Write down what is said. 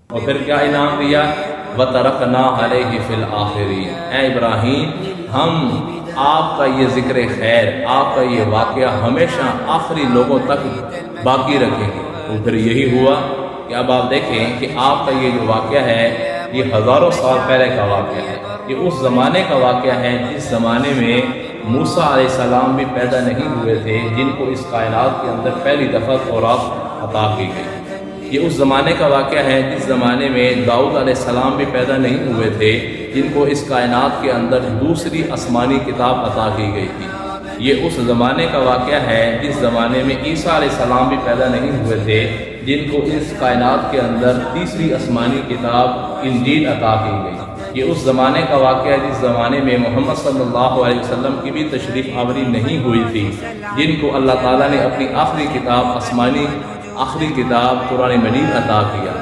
और फिर क्या इनाम दिया, व तरकना अलैहि फिल आखिरीन, ए इब्राहीम हम आपका ये ज़िक्र खैर, आपका ये वाक़या हमेशा आखिरी लोगों तक बाकी रखेंगे। तो फिर यही हुआ कि अब आप देखें कि आपका ये जो वाक़या है ये हज़ारों साल पहले का वाक़या है। ये उस ज़माने का वाक़या है जिस ज़माने में मूसा अलैहिस्सलाम भी पैदा नहीं हुए थे, जिनको इस कायनात के अंदर पहली दफ़ा तौरात अता की गई। ये उस ज़माने का वाक़या है जिस ज़माने में दाऊद अलैहिस्सलाम भी पैदा नहीं हुए थे, जिनको इस कायनात के अंदर दूसरी आसमानी किताब अता की गई थी। ये उस ज़माने का वाक़या है जिस ज़माने में ईसा अलैहिस्सलाम भी पैदा नहीं हुए थे, जिनको इस कायनात के अंदर तीसरी आसमानी किताब इंजील अता की गई। ये उस ज़माने का वाक़या है जिस ज़माने में मोहम्मद सल्लल्लाहु अलैहि वसल्लम की भी तशरीफ़ आवरी नहीं हुई थी, जिनको अल्लाह ताला ने अपनी आखिरी किताब आसमानी आखिरी किताब कुरान मजीद अता किया।